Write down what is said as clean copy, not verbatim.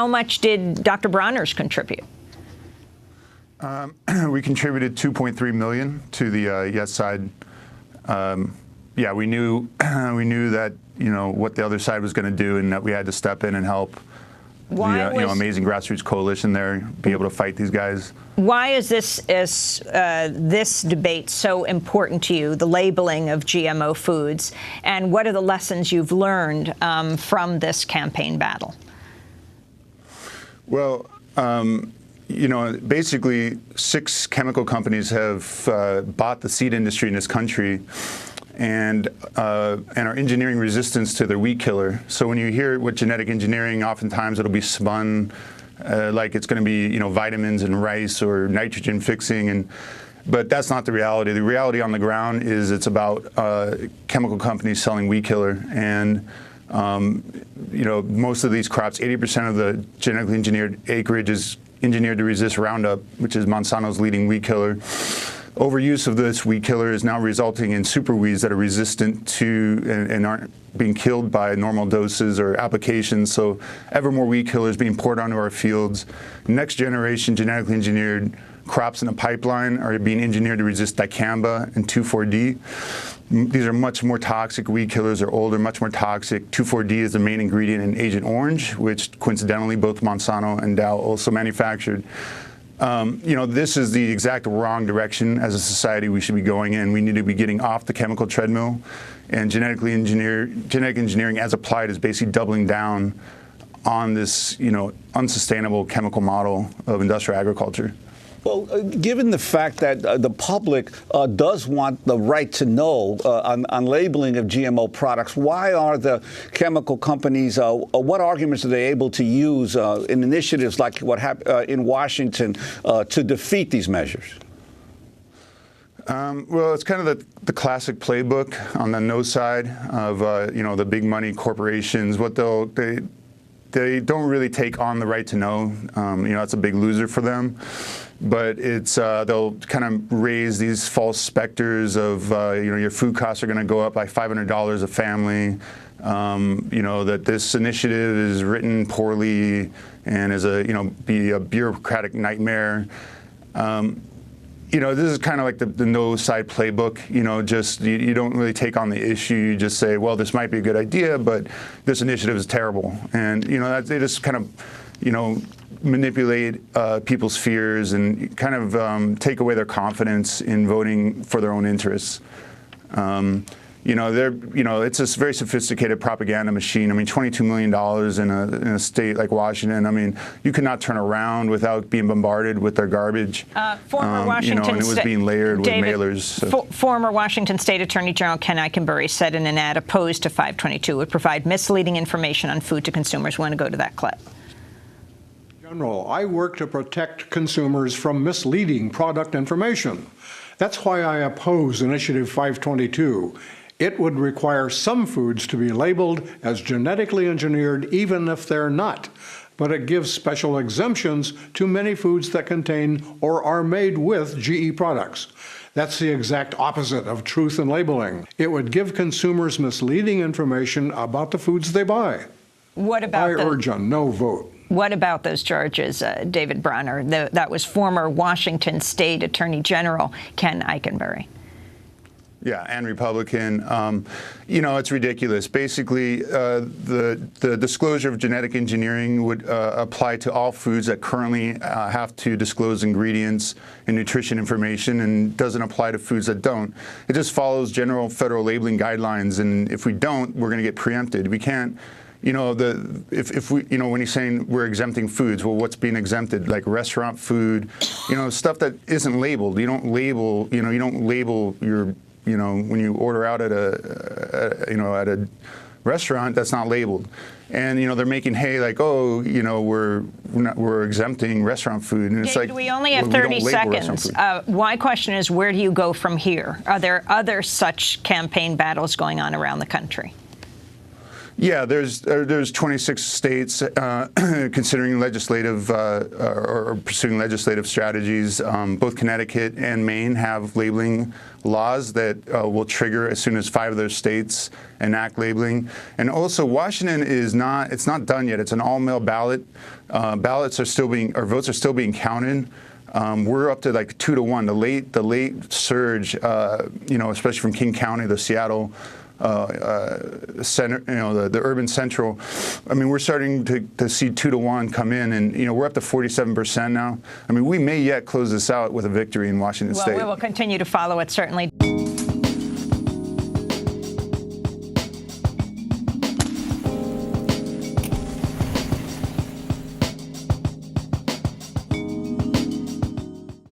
How much did Dr. Bronner's contribute? We contributed $2.3 million to the yes side. Yeah, we knew that what the other side was going to do, and that we had to step in and help. The amazing grassroots coalition there be able to fight these guys. Why is this debate so important to you, the labeling of GMO foods, and what are the lessons you've learned from this campaign battle? Well, basically 6 chemical companies have bought the seed industry in this country and are engineering resistance to their weed killer. So when you hear with genetic engineering, oftentimes it'll be spun like it's going to be vitamins and rice or nitrogen fixing, but that's not the reality. The reality on the ground is it's about chemical companies selling weed killer, and most of these crops, 80% of the genetically engineered acreage is engineered to resist Roundup, which is Monsanto's leading weed killer. Overuse of this weed killer is now resulting in super weeds that are resistant to and aren't being killed by normal doses or applications. So ever more weed killers being poured onto our fields. Next generation genetically engineered crops in a pipeline are being engineered to resist dicamba and 2,4-D. These are much more toxic. Weed killers are older, much more toxic. 2,4-D is the main ingredient in Agent Orange, which coincidentally both Monsanto and Dow also manufactured. This is the exact wrong direction as a society we should be going in. We need to be getting off the chemical treadmill, and genetic engineering as applied is basically doubling down on this, unsustainable chemical model of industrial agriculture. Well, given the fact that the public does want the right to know on labeling of GMO products, why are the chemical companies, what arguments are they able to use in initiatives like what happened in Washington to defeat these measures? Well, it's kind of the classic playbook on the no side of, the big money corporations. What they don't really take on the right to know. It's a big loser for them. But it's they'll kind of raise these false specters of your food costs are going to go up by $500 a family. That this initiative is written poorly and is be a bureaucratic nightmare. This is kind of like the no side playbook. You don't really take on the issue. You just say, well, this might be a good idea, but this initiative is terrible. And they just kind of manipulate people's fears and kind of take away their confidence in voting for their own interests. It's a very sophisticated propaganda machine. I mean, $22 million in a state like Washington. I mean, you could not turn around without being bombarded with their garbage. Former Washington and it was being layered David, with mailers. So. Former Washington State Attorney General Ken Ikenberry said in an ad opposed to 522 would provide misleading information on food to consumers. We want to go to that clip. General, I work to protect consumers from misleading product information. That's why I oppose Initiative 522. It would require some foods to be labeled as genetically engineered even if they're not, but it gives special exemptions to many foods that contain or are made with GE products. That's the exact opposite of truth in labeling. It would give consumers misleading information about the foods they buy. What about I urge a no vote. What about those charges, Davidbrenner? That was former Washington State Attorney General Ken Ikenberry. Yeah, and Republican. It's ridiculous. Basically, the disclosure of genetic engineering would apply to all foods that currently have to disclose ingredients and nutrition information, and doesn't apply to foods that don't. It just follows general federal labeling guidelines, and if we don't, we're going to get preempted. We can't. If we, when you're saying we're exempting foods, well, what's being exempted? Like restaurant food, stuff that isn't labeled. You don't label your, when you order out at a restaurant, that's not labeled. And, they're making hay like, oh, we're exempting restaurant food. And it's like, we only have 30 seconds. My question is, where do you go from here? Are there other such campaign battles going on around the country? Yeah, there's 26 states considering legislative or pursuing legislative strategies. Both Connecticut and Maine have labeling laws that will trigger as soon as 5 of those states enact labeling. And also, Washington is it's not done yet. It's an all-mail ballot. Votes are still being counted. We're up to like 2-to-1. The late surge, especially from King County, the Seattle center, the urban central. I mean, we're starting to see 2-to-1 come in, and we're up to 47% now. I mean, we may yet close this out with a victory in Washington State. Well, we will continue to follow it, certainly.